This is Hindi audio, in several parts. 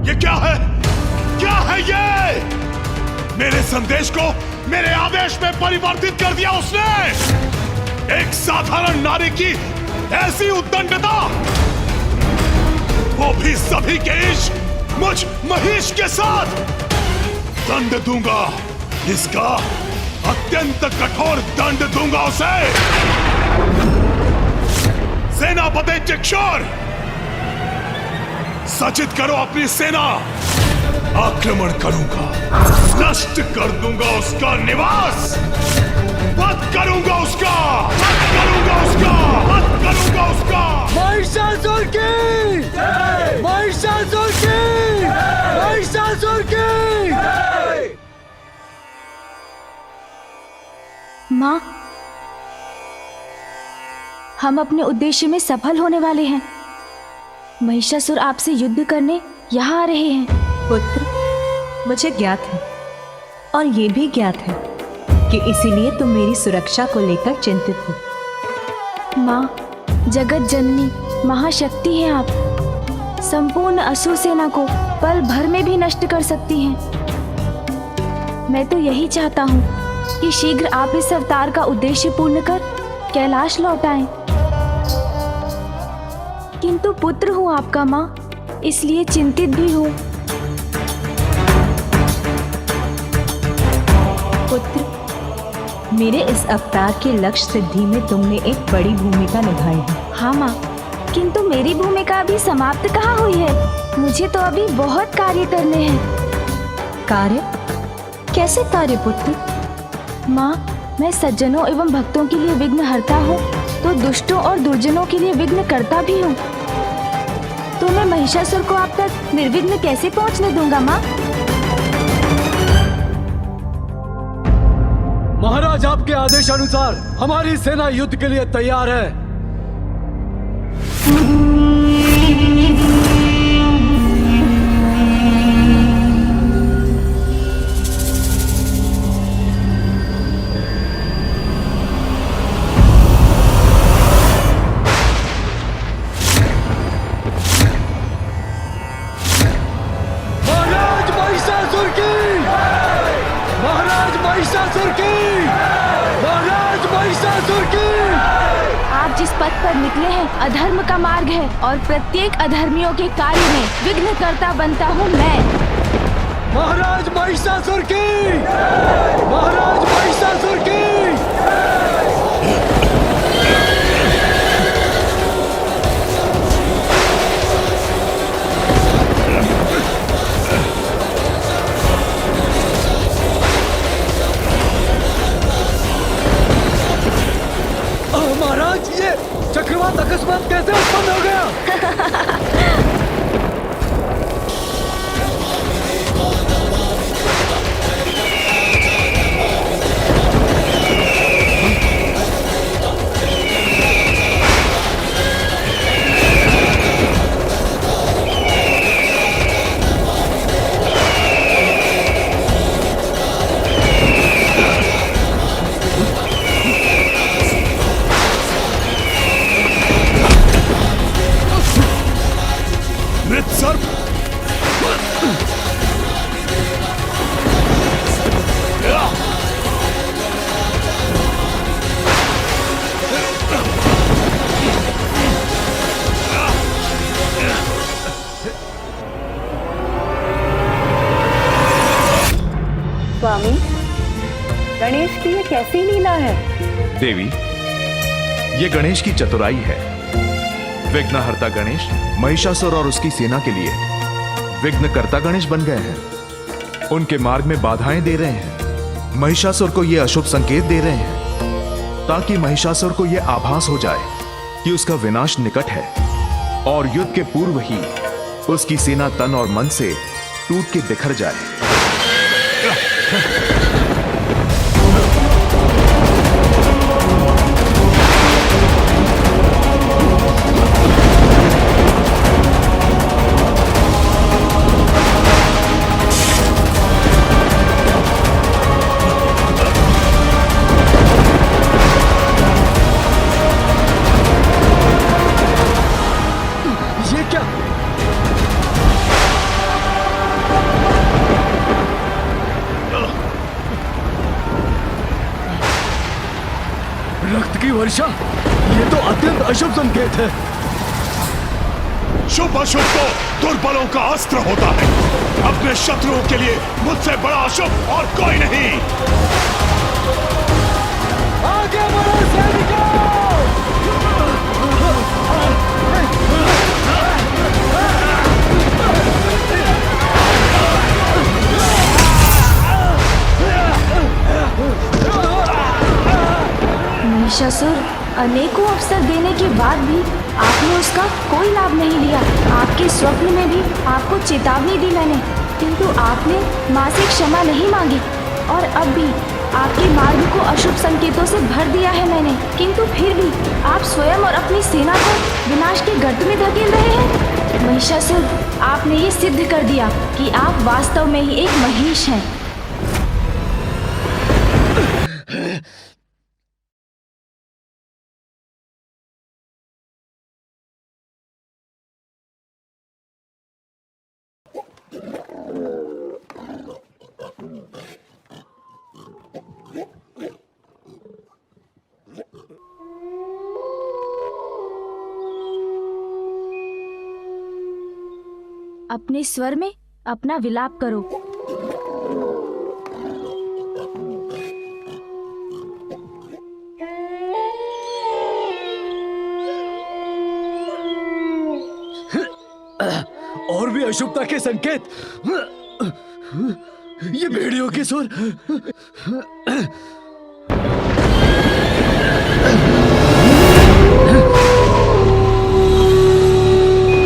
ये क्या है? क्या है ये? मेरे संदेश को मेरे आदेश में परिवर्तित कर दिया उसने। एक साधारण नारी की ऐसी उद्दंडता, वो भी सभी के इश्क मुझ महिष के साथ। दंड दूंगा, इसका अत्यंत कठोर दंड दूंगा उसे। सेनापति चिक्षुर, सचित करो अपनी सेना। आक्रमण करूंगा, नष्ट कर दूंगा उसका निवास, वध करूंगा उसका, वध करूंगा उसका, वध करूंगा उसका। महिषासुर की जय! महिषासुर की जय! महिषासुर की जय! माँ, हम अपने उद्देश्य में सफल होने वाले हैं। महिषासुर आपसे युद्ध करने यहाँ आ रहे हैं। पुत्र, मुझे ज्ञात है और ये भी ज्ञात है कि इसीलिए तुम मेरी सुरक्षा को लेकर चिंतित हो। माँ, जगत जननी महाशक्ति हैं आप। संपूर्ण असुर सेना को पल भर में भी नष्ट कर सकती हैं। मैं तो यही चाहता हूँ कि शीघ्र आप इस अवतार का उद्देश्य पूर्ण कर कैलाश लौट आएं। किंतु पुत्र हूँ आपका माँ, इसलिए चिंतित भी हूँ। पुत्र, मेरे इस अवतार के लक्ष्य सिद्धि में तुमने एक बड़ी भूमिका निभाई है। हाँ माँ, किंतु मेरी भूमिका अभी समाप्त कहाँ हुई है। मुझे तो अभी बहुत कार्य करने हैं। कार्य? कैसे कार्य पुत्र? माँ, मैं सज्जनों एवं भक्तों के लिए विघ्न हरता हूँ, तो दुष्टों और दुर्जनों के लिए विघ्न करता भी हूँ। तो मैं महिषासुर को आप तक निर्विघ्न कैसे पहुँचने दूंगा माँ? महाराज, आपके आदेशानुसार हमारी सेना युद्ध के लिए तैयार है। महाराज महिषासुर की! महाराज महिषासुर की! महाराज महिषासुर की! आप जिस पथ पर निकले हैं अधर्म का मार्ग है, और प्रत्येक अधर्मियों के कार्य में विघ्नकर्ता बनता हूँ मैं। महाराज महिषासुर की! महाराज महिषासुर की! महाराज, ये चक्रवात अकस्मात कैसे उत्पन्न हो गया? मृतसर्प, स्वामी, गणेश की ये कैसी लीला है? देवी, ये गणेश की चतुराई है। विघ्नहर्ता गणेश महिषासुर और उसकी सेना के लिए विघ्नकर्ता गणेश बन गए हैं। उनके मार्ग में बाधाएं दे रहे हैं। महिषासुर को ये अशुभ संकेत दे रहे हैं ताकि महिषासुर को यह आभास हो जाए कि उसका विनाश निकट है, और युद्ध के पूर्व ही उसकी सेना तन और मन से टूट के बिखर जाए। वर्षा, ये तो अत्यंत अशुभ संकेत है। शुभ अशुभ तो दुर्बलों का अस्त्र होता है। अपने शत्रुओं के लिए मुझसे बड़ा अशुभ और कोई नहीं। आगे बढ़ो सैनिकों! महिषासुर, अनेकों अवसर देने के बाद भी आपने उसका कोई लाभ नहीं लिया। आपके स्वप्न में भी आपको चेतावनी दी मैंने, किंतु आपने माँ से क्षमा नहीं मांगी। और अब भी आपके मार्ग को अशुभ संकेतों से भर दिया है मैंने, किंतु फिर भी आप स्वयं और अपनी सेना को विनाश के गर्त में धकेल रहे हैं। महिषासुर, आपने ये सिद्ध कर दिया कि आप वास्तव में ही एक महिष हैं। अपने स्वर में अपना विलाप करो। और भी अशुभता के संकेत। ये भेड़ियों के सुर।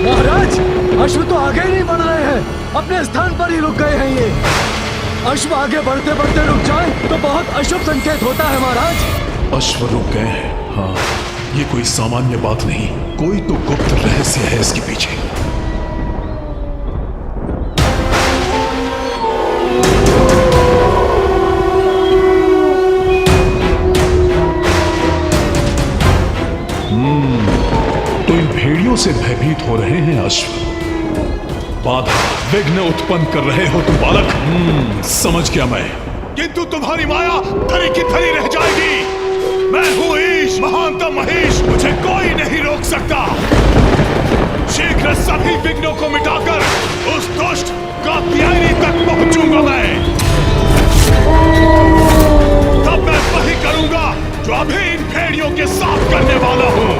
महाराज, अश्व तो आगे नहीं बढ़ रहे हैं, अपने स्थान पर ही रुक गए हैं। ये अश्व आगे बढ़ते बढ़ते रुक जाए तो बहुत अशुभ संकेत होता है महाराज। अश्व रुक गए हैं। हाँ, ये कोई सामान्य बात नहीं, कोई तो गुप्त रहस्य है इसके पीछे। तो इन भेड़ियों से भयभीत हो रहे हैं अश्व, बाधा विघ्न उत्पन्न कर रहे हो तुम बालक। समझ गया मैं, किंतु तुम्हारी माया धरी की धरी रह जाएगी। मैं हूं ईश, महानतम महेश, मुझे कोई नहीं रोक सकता। शीघ्र सभी विघ्नों को मिटाकर उस दुष्ट कात्यायनी तक पहुंचूंगा मैं। तब मैं वही करूंगा जो अभी इन भेड़ियों के साथ करने वाला हूं।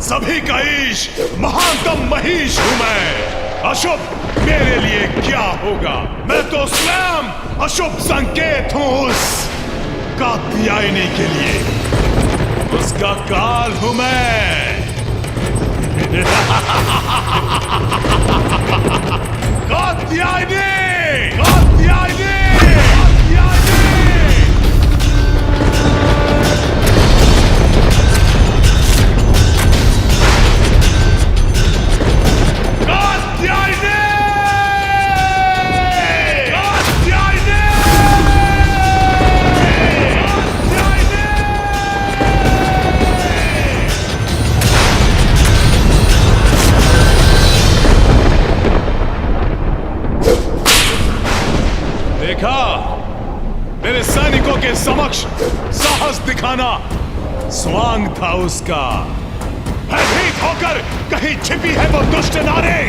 सभी का ईश, महानतम महिष हूं मैं। अशुभ मेरे लिए क्या होगा? मैं तो स्वयं अशुभ संकेत हूं उस कात्यायनी के लिए। उसका काल हूं मैं। कात्यायनी, कात्यायनी, मेरे सैनिकों के समक्ष साहस दिखाना स्वांग था उसका। भयभीत होकर कहीं छिपी है वो दुष्ट नारी।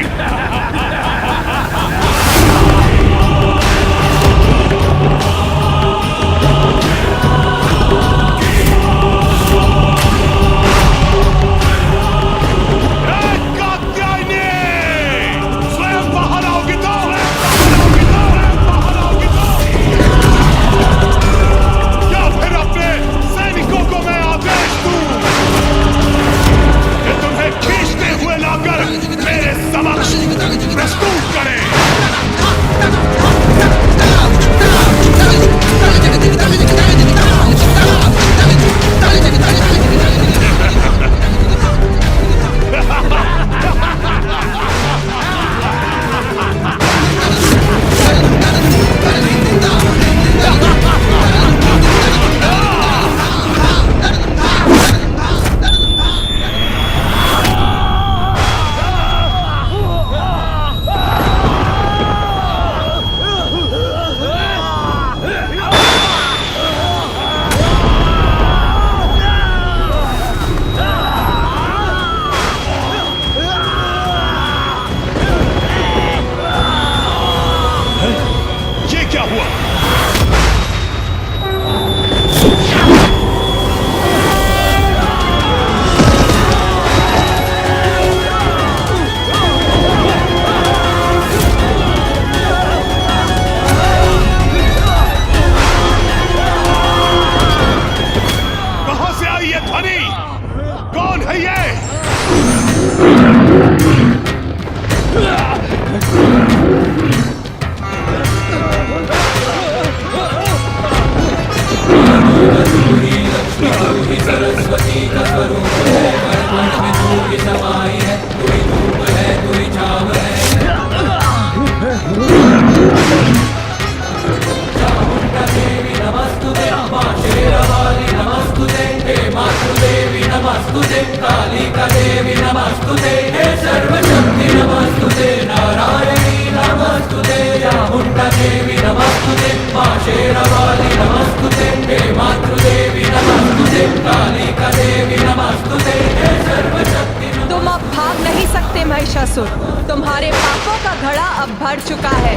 तुम अब भाग नहीं सकते महिषासुर, तुम्हारे पापों का घड़ा अब भर चुका है।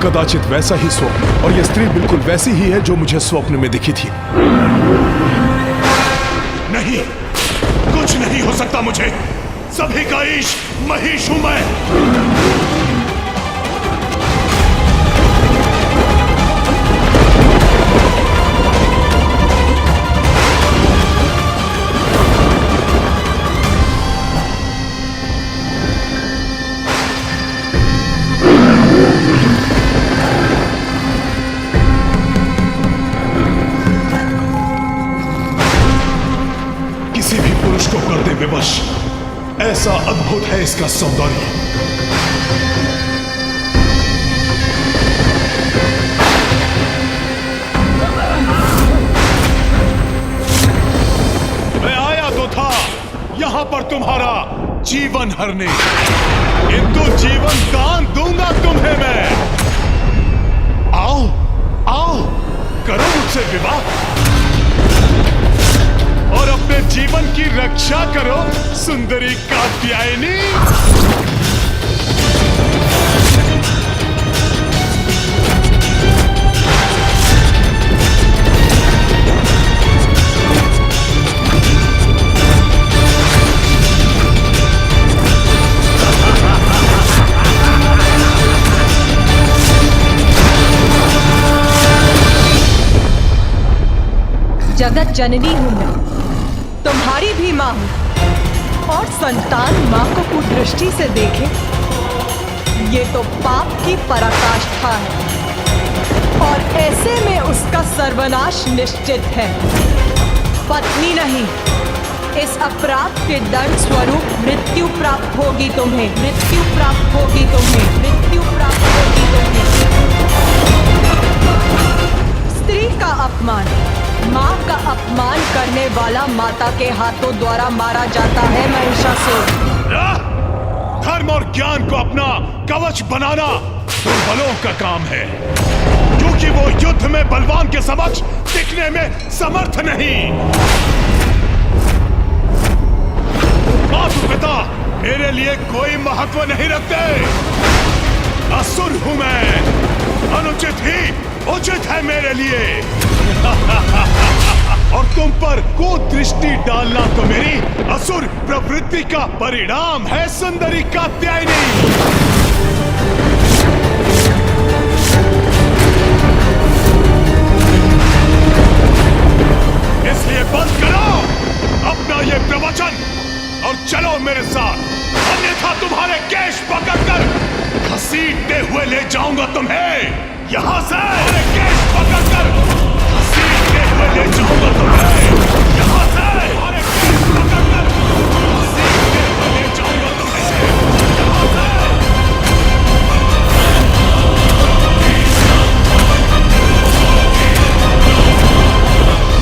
कदाचित वैसा ही स्वप्न, और यह स्त्री बिल्कुल वैसी ही है जो मुझे स्वप्न में दिखी थी। नहीं, कुछ नहीं हो सकता मुझे। सभी का ईश महिष हूं मैं। किसी भी पुरुष को कर दे विवश, ऐसा अद्भुत है इसका सौंदर्य। मैं आया तो था यहां पर तुम्हारा जीवन हरने, किंतु जीवन दान दूंगा तुम्हें मैं। आओ आओ, करो मुझसे विवाह और अपने जीवन की रक्षा करो सुंदरी कात्यायनी। जगत जननी हूं मैं, तुम्हारी भी मां हूं, और संतान मां को कुदृष्टि से देखे, ये तो पाप की पराकाष्ठा है, और ऐसे में उसका सर्वनाश निश्चित है। पत्नी नहीं, इस अपराध के दंड स्वरूप मृत्यु प्राप्त होगी तुम्हें, मृत्यु प्राप्त होगी तुम्हें, मृत्यु प्राप्त होगी तुम्हें। स्त्री का अपमान, माँ का अपमान करने वाला माता के हाथों द्वारा मारा जाता है महिषासुर। धर्म और ज्ञान को अपना कवच बनाना दुर्बलों का काम है, क्योंकि वो युद्ध में बलवान के समक्ष टिकने में समर्थ नहीं। माता पिता मेरे लिए कोई महत्व नहीं रखते। असुर हूं मैं, अनुचित ही उचित है मेरे लिए। और तुम पर कुदृष्टि डालना तो मेरी असुर प्रवृत्ति का परिणाम है सुंदरी कात्यायनी। इसलिए बंद करो अपना ये प्रवचन और चलो मेरे साथ, अन्यथा तुम्हारे केश पकड़कर घसीटते हुए ले जाऊंगा तुम्हें यहां से। केश पकड़कर घसीटते हुए ले जाऊंगा तुम्हें यहां से। केश पकड़कर घसीटते हुए ले जाऊंगा तुम्हें यहां से।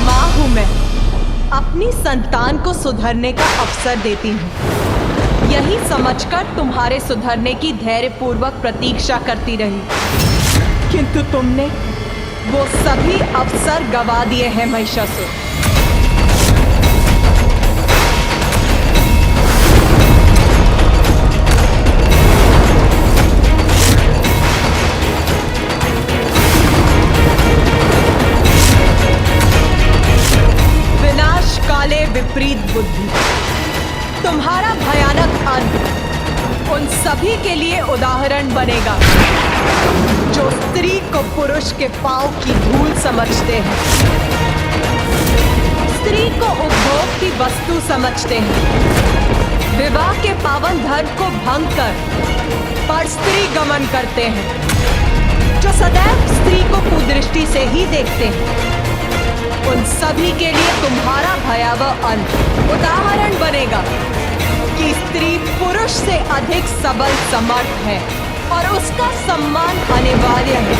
मां हूं मैं, अपनी संतान को सुधरने का अवसर देती हूँ, यही समझकर तुम्हारे सुधरने की धैर्यपूर्वक प्रतीक्षा करती रही, किंतु तुमने वो सभी अवसर गवा दिए हैं महिषासुर। विनाश काले विपरीत बुद्धि, तुम्हारा भयानक अंत उन सभी के लिए उदाहरण बनेगा जो स्त्री को पुरुष के पांव की धूल समझते हैं, स्त्री को उपभोग की वस्तु समझते हैं, विवाह के पावन धर्म को भंग कर पर स्त्री गमन करते हैं, जो सदैव स्त्री को कुदृष्टि से ही देखते हैं। उन सभी के लिए तुम्हारा भयावह अंत उदाहरण बनेगा कि स्त्री पुरुष से अधिक सबल समर्थ है और उसका सम्मान अनिवार्य है।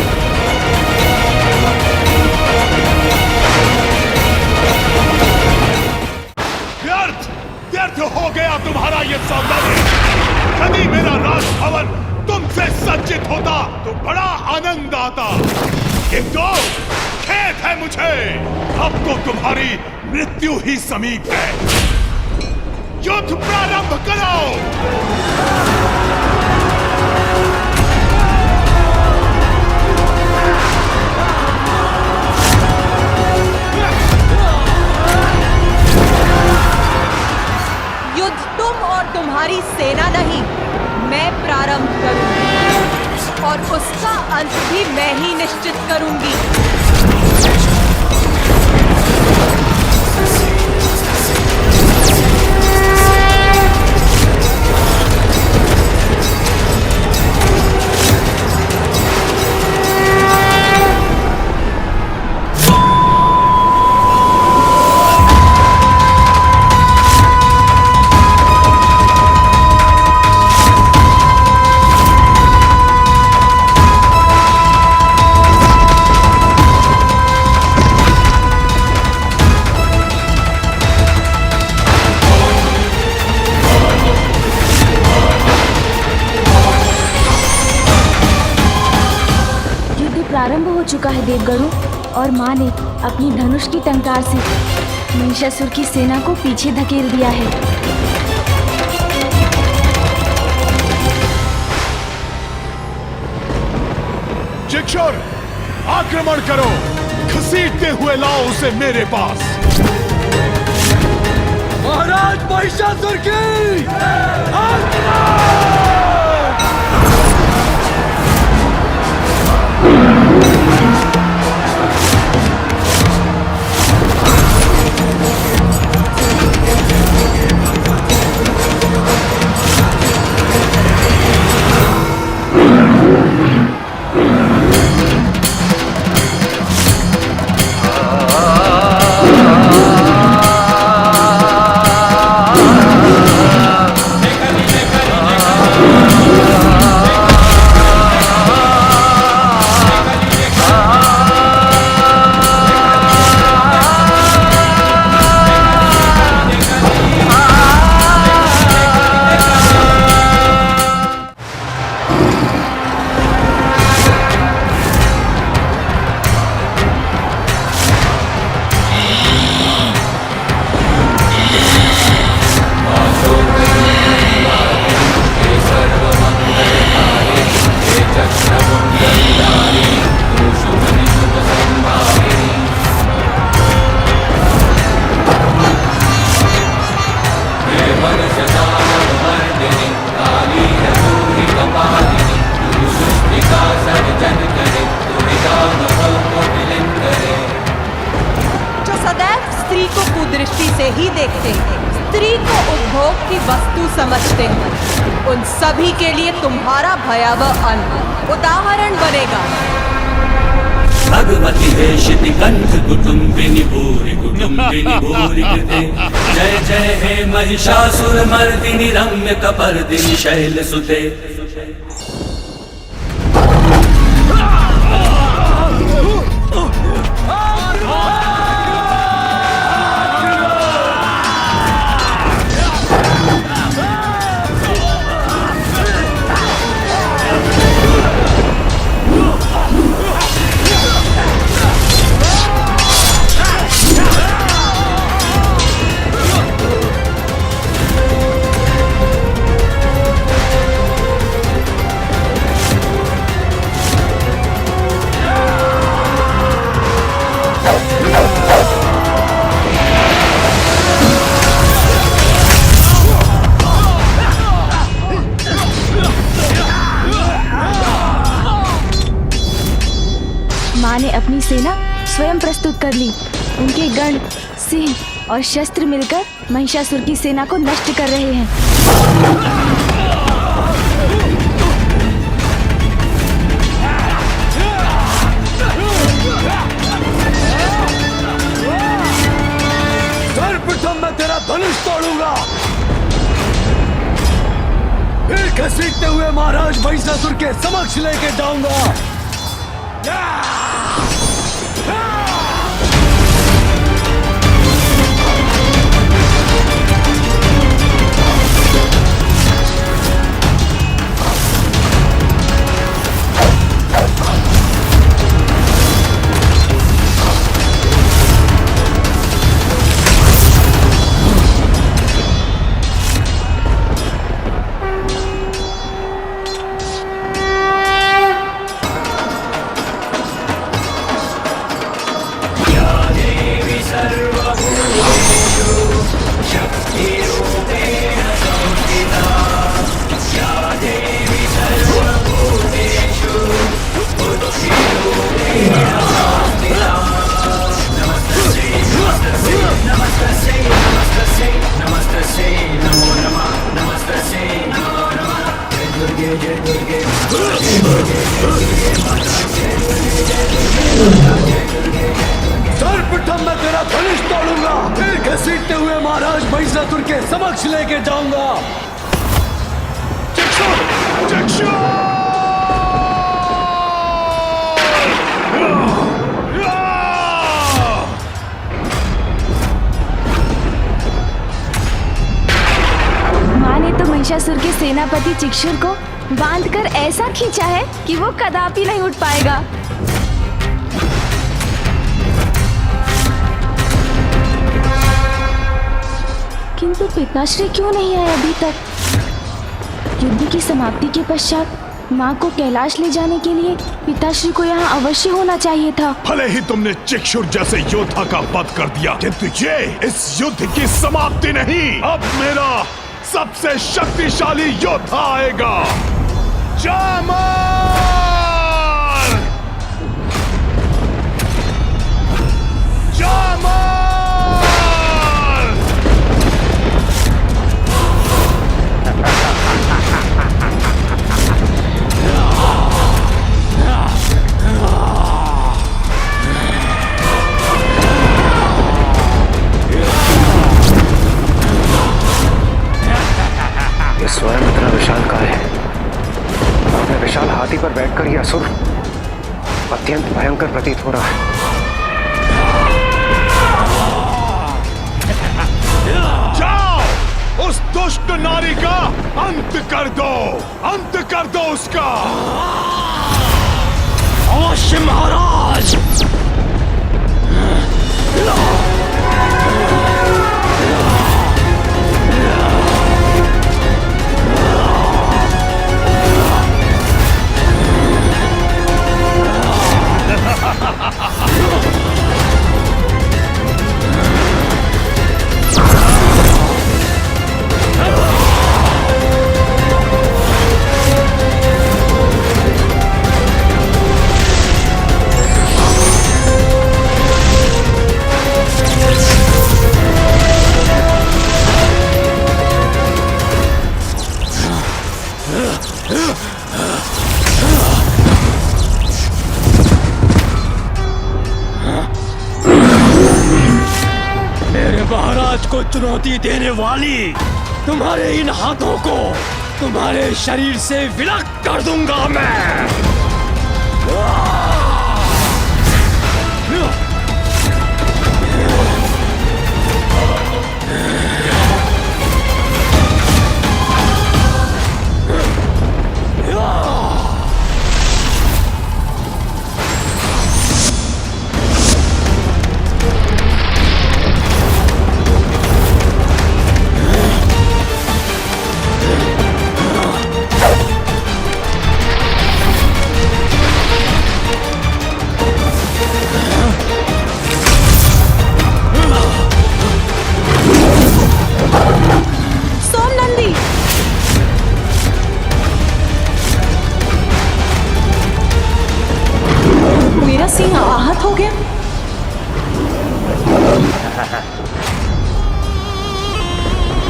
व्यर्थ व्यर्थ हो गया तुम्हारा ये सौंदर्य। यदि मेरा राजभवन तुमसे सज्जित होता तो बड़ा आनंद आता, किंतु खेद है मुझे, अब तो तुम्हारी मृत्यु ही समीप है। युद्ध प्रारंभ करो। युद्ध तुम और तुम्हारी सेना नहीं, मैं प्रारंभ करूंगी और उसका अंत भी मैं ही निश्चित करूंगी। प्रारंभ हो चुका है देवगरु, और माँ ने अपनी धनुष की टंकार से महिषासुर की सेना को पीछे धकेल दिया है। चिक्षुर, आक्रमण करो, घसीटते हुए लाओ उसे मेरे पास। महाराज महिषासुर की दृष्टि से ही देखते हैं, स्त्री को उपभोग की वस्तु समझते हैं, उन सभी के लिए तुम्हारा भयावह अंत उदाहरण बनेगा। भगवती वेशिति कंठ कुटुंबिनी भूरि कृते जय जय हे महिषासुर मर्दिनि रम्य कपर्दिनि शैल सुते। माँ ने अपनी सेना स्वयं प्रस्तुत कर ली। उनके गण, सिंह और शस्त्र मिलकर महिषासुर की सेना को नष्ट कर रहे हैं। सर्वप्रथम मैं तेरा धनुष तोड़ूंगा, फिर घसीटते हुए महाराज महिषासुर के समक्ष लेके जाऊंगा। सर्वप्रथम मैं तेरा धनुष तोड़ूंगा, फिर घसीटते हुए महाराज महिषासुर के समक्ष लेके जाऊंगा। माँ ने तो महिषासुर के सेनापति चिक्षुर को बांधकर ऐसा खींचा है कि वो कदापि नहीं उठ पाएगा। किंतु पिताश्री क्यों नहीं आए अभी तक? युद्ध की समाप्ति के पश्चात माँ को कैलाश ले जाने के लिए पिताश्री को यहाँ अवश्य होना चाहिए था। भले ही तुमने चिक्षुर जैसे योद्धा का वध कर दिया, किंतु ये इस युद्ध की समाप्ति नहीं। अब मेरा सबसे शक्तिशाली योद्धा आएगा, जामर! जामर! ये स्वयं इतना विशाल काय है। अपने विशाल हाथी पर बैठकर ये असुर अत्यंत भयंकर प्रतीत हो रहा है। जाओ, उस दुष्ट नारी का अंत कर दो, अंत कर दो उसका। अवश्य महाराज। महाराज को चुनौती देने वाली तुम्हारे इन हाथों को तुम्हारे शरीर से विलग कर दूंगा मैं। सिंह आहत हो गया।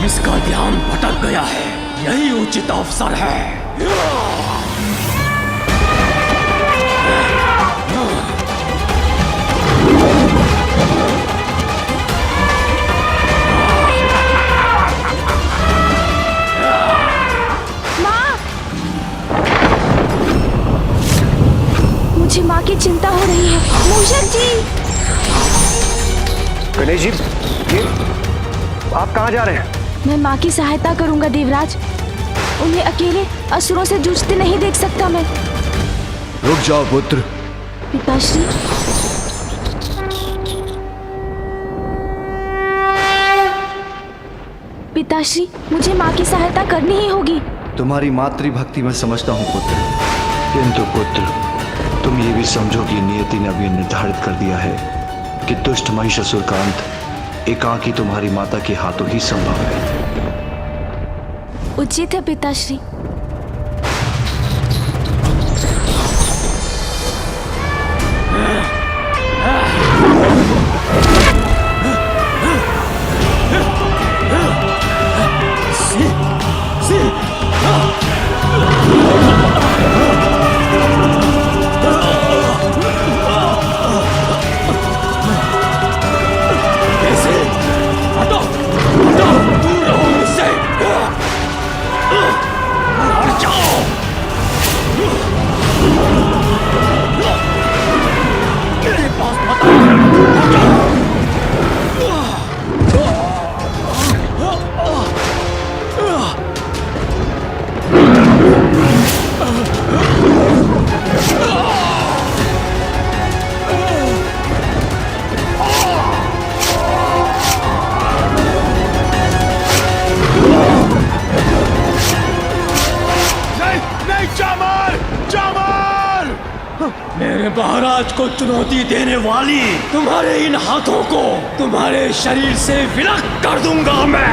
इसका ध्यान भटक गया है, यही उचित अवसर है। मुझे माँ की चिंता हो रही है। मूषक जी, गणेश जी, ये आप कहाँ जा रहे हैं? मैं माँ की सहायता करूंगा देवराज। उन्हें अकेले असुरों से जूझते नहीं देख सकता मैं। रुक जाओ पुत्र। पिताश्री, पिताश्री, मुझे माँ की सहायता करनी ही होगी। तुम्हारी मातृभक्ति मैं समझता हूँ पुत्र, किंतु पुत्र तुम ये भी समझो कि नियति ने अभी निर्धारित कर दिया है कि दुष्ट महिषासुर का अंत एकाकी तुम्हारी माता के हाथों ही संभव है। उचित है पिताश्री। महाराज को चुनौती देने वाली तुम्हारे इन हाथों को तुम्हारे शरीर से विलग कर दूंगा मैं।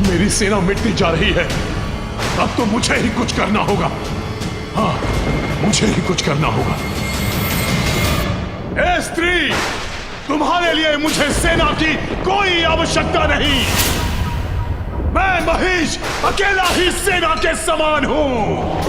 मेरी सेना मिटती जा रही है, अब तो मुझे ही कुछ करना होगा। हाँ, मुझे ही कुछ करना होगा। ए स्त्री, तुम्हारे लिए मुझे सेना की कोई आवश्यकता नहीं। मैं महेश अकेला ही सेना के समान हूं।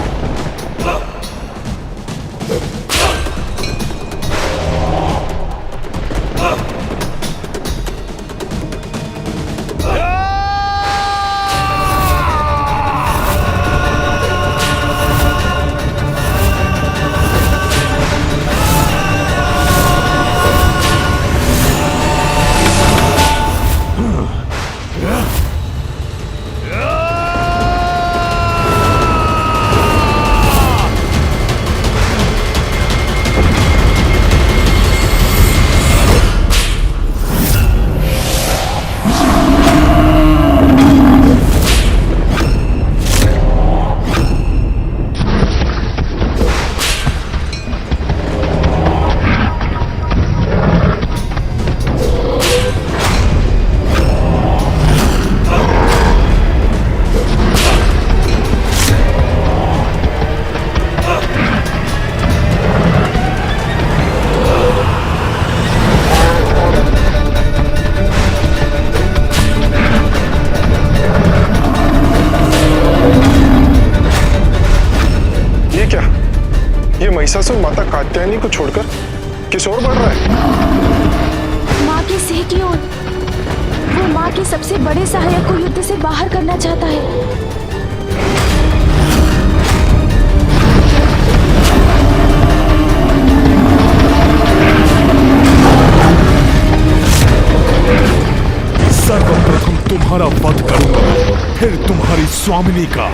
महिषासुर माता कात्यायनी को छोड़कर किस ओर बढ़ रहा है? माँ की सिंह की ओर। वो माँ के सबसे बड़े सहायक को युद्ध से बाहर करना चाहता है। सर्वप्रथम तुम्हारा वध करूंगा, फिर तुम्हारी स्वामिनी का।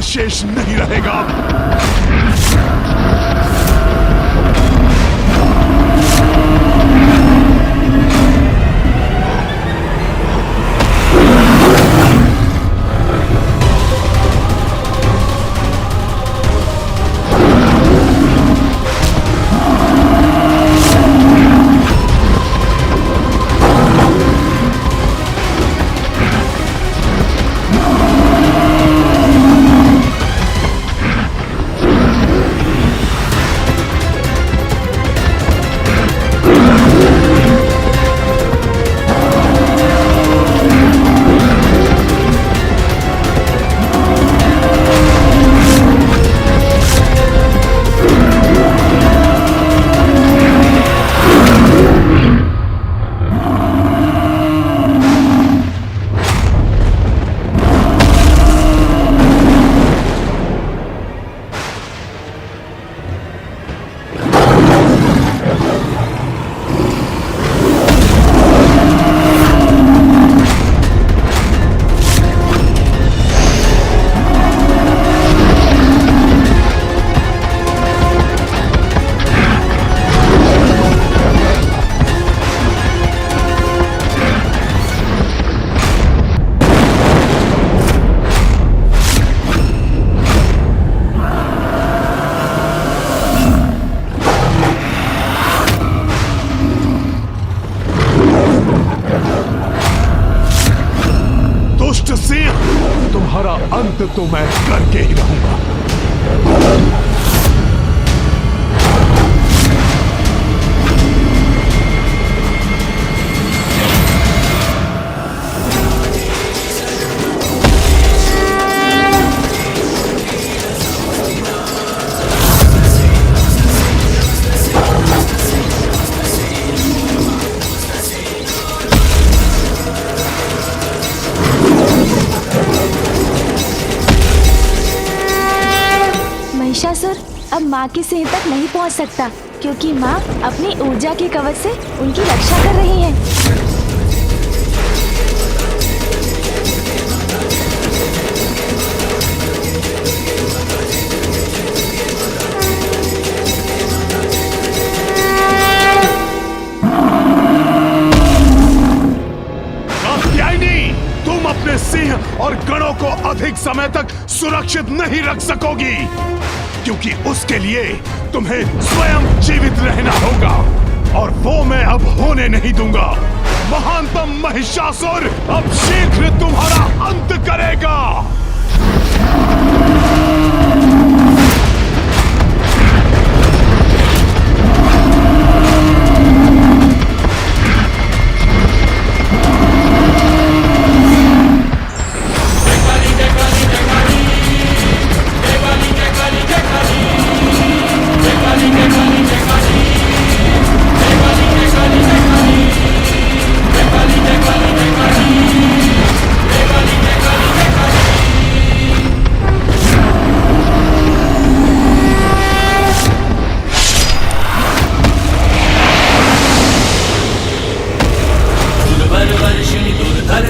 शेष नहीं रहेगा। तुम्हारा अंत तो मैं करके ही रहूंगा। महिषासुर अब माँ की सिंह तक नहीं पहुँच सकता, क्योंकि माँ अपनी ऊर्जा के कवच से उनकी रक्षा कर रही है। और गणों को अधिक समय तक सुरक्षित नहीं रख सकोगी, क्योंकि उसके लिए तुम्हें स्वयं जीवित रहना होगा, और वो मैं अब होने नहीं दूंगा। महानतम महिषासुर अब शीघ्र तुम्हारा अंत करेगा।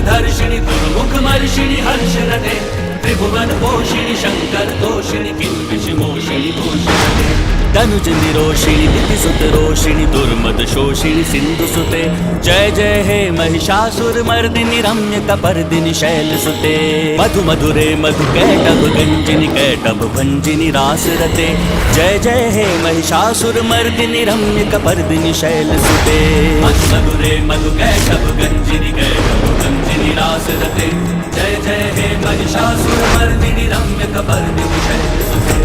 धर्षिणी दुर्मुखमर्षिणि हर्षरते त्रिभुवन पोषिणि शंकर तोषिणि किल्बिषि मोषिणि भूषिणते तनुज निरोषिणि दितिसुत रोषिणि दुर्मद शोषिणि सिंधुसुते जय जय हे महिषासुर मर्दिनि रम्य कपर्दिनि शैलसुते मधु मधुरे मधु कैटभ गंजिनि कैटभ भंजिनि रासरते जय जय हे महिषासुर मर्दिनि रम्य कपर्दिनि शैलसुते मधु मधुरे मधु कैटभ गंजिनि कैटभ भंजिनि रासरते जय जय हे महिषासुर मर्दिनि रम्य कपर्दिनि शैलसुते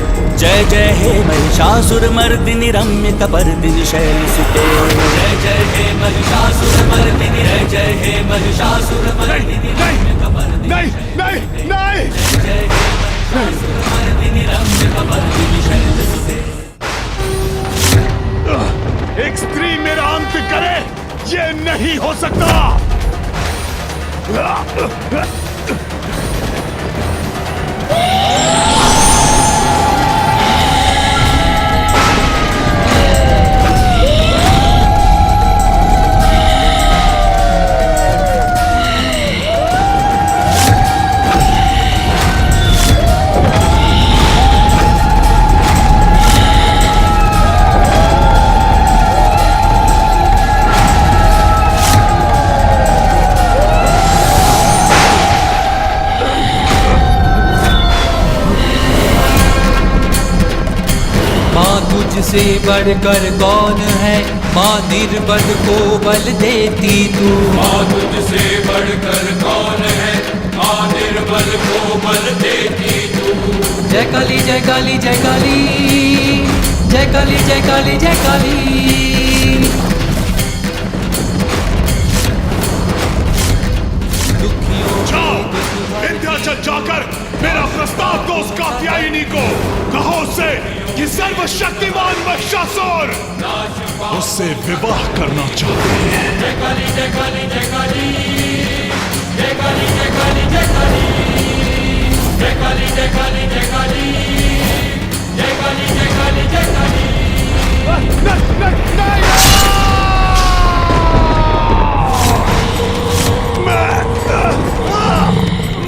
जय जय हे महिषासुर मर्दिनि रम्य कपर्दिनि शैलसुते जय जय हे महिषासुर मर्दिनि जय जय हे महिषासुर मर्दिनि रम्य कपर्दिनि नहीं नहीं नहीं जय जय हे महिषासुर मर्दिनि रम्य कपर्दिनि शैलसुते। एक स्त्री मेरा अंत करे, ये नहीं हो सकता। तुझसे बढ़कर कौन है, माँ निर्बल को बल देती तू। माँ तुझसे बढ़कर कौन है, माँ निर्बल को बल देती तू। जय काली जय काली जय काली जय काली जय काली जय काली। विंध्याचल जाकर मेरा प्रस्ताव दो उस कात्यायनी को, कहो उससे कि सर्वशक्तिमान महिषासुर उससे विवाह करना चाहते हैं। जय काली जय काली जय काली जय काली जय काली जय काली जय काली जय काली जय काली जय काली जय काली जय काली।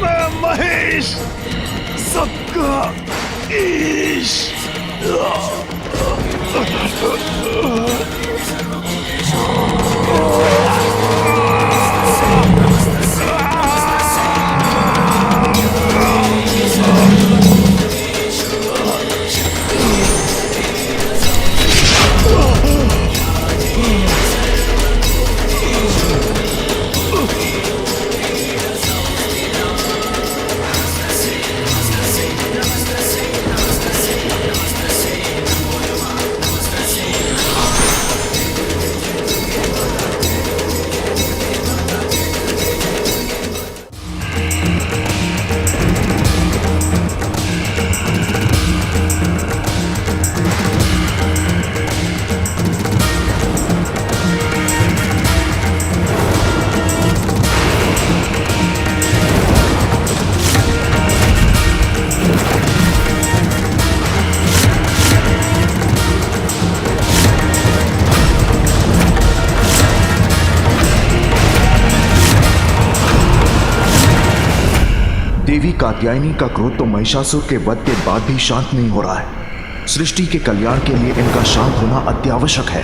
मैं महेश, सबका ईश। देवी कात्यायनी का क्रोध तो महिषासुर के वध के बाद भी शांत नहीं हो रहा है। सृष्टि के कल्याण के लिए इनका शांत होना अत्यावश्यक है।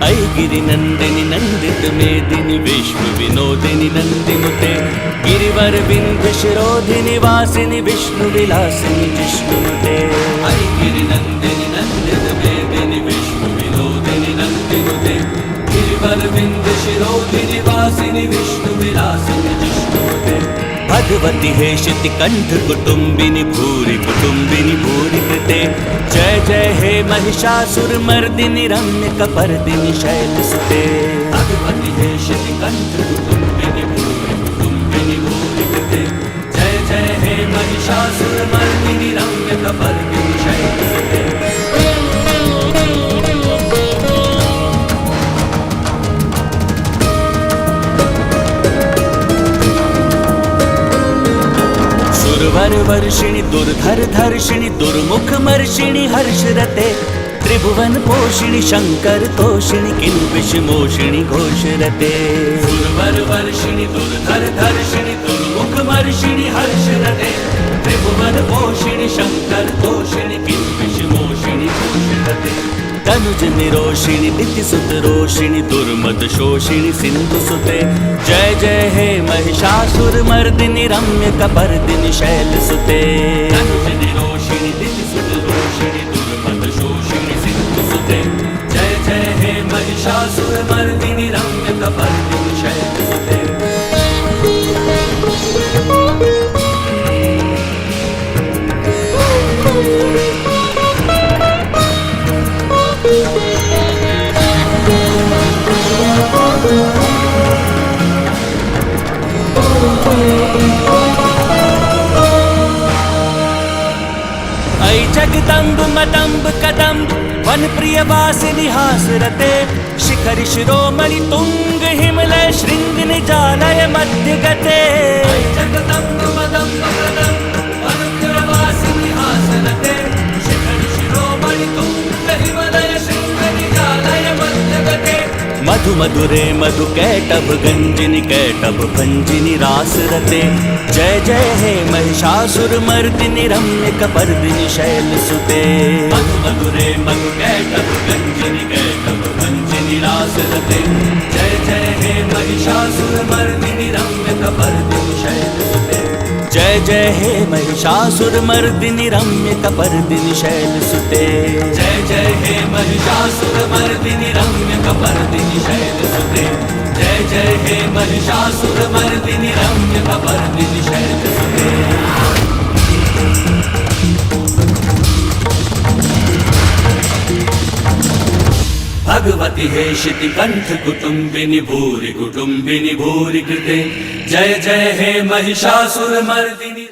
ऐ गिरिनन्दिनि नन्दित मेदिनि विश्व विनोदिनि नन्दिनुते गिरिवर विन्ध्य शिरोधिनि वासिनि विष्णु विलासिनि जिष्णुनुते हरि गिरिनन्दिनि नन्दित मेदिनि विश्व विनोदिनि नन्दिनुते गिरिवर विन्ध्य शिरोधिनि वासिनि विष्णु विलासिनि जिष्णुनुते भगवती हेशिति कंठ कुटुम्बिनि भूरि कृते जय जय हे महिषासुर मर्दिनि रम्य कपर्दिनि शैलसुते भगवती हेशिति कंठ कुटुम्बिनि भूरि कृते जय जय हे महिषासुर मर्दिनि रम्य कपर्दिनि शैलसुते सुरवर वर्षिणि दुर्धर धर्षिणि दुर्मुख मर्षिणि हर्षरते त्रिभुवन पोषिणि शंकर तोषिणि किल्बिष मोषिणि घोषरते सुरवर वर्षिणि दुर्धर धर्षिणि दुर्मुख मर्षिणि हर्षरते त्रिभुवन पोषिणि शंकर तोषिणि किल्बिष मोषिणि घोषरते तनुज निरोषिणि दितिसुत रोषिणि दुर्मद शोषिणि सिंधु सुते जय जय हे महिषासुर मर्दिनि रम्य कपर्दिनि शैलसुते तनुज निरोषिणि दितिसुत रोषिणि दुर्मद शोषिणि सिंधु सुते जय जय हे महिषासुर मर्दिनि रम्य कपर्दिनि शैलसुते ऐ जगदम्ब मदम्ब कदम्ब वन प्रिय वासिनि हासरते शिखरि शिरोमणि तुंग हिमलय शृंग निजालय मध्य गते ऐ जगदम्ब मदम्ब कदम्ब वन प्रिय वासिनि हासरते शिखरि शिरोमणि तुंग हिमलय शृंग निजालय मध्य गते मधु मधुरे मधु कैटभ गंजिनि कैटभ भंजिनि रासरते जय जय हे महिषासुर मर्दिनि रम्य कपर्दिनि शैलसुते मधु मधुरे मधु कैटभ गंजिनि कैटभ भंजिनि रासरते जय जय हे महिषासुर मर्दिनि रम्य कपर्दिनि शैलसुते जय जय हे महिषासुर मर्दिनि रम्य कपर्दिनि शैलसुते जय जय हे महिषासुर मर्दिनि रम्य कपर्दिनि शैलसुते जय जय हे महिषासुर मर्दिनि रम्य कपर्दिनि शैलसुते भगवती हेशिति कंठ कुटुम्बिनि भूरि कृते जय जय हे महिषासुर मर्दिनि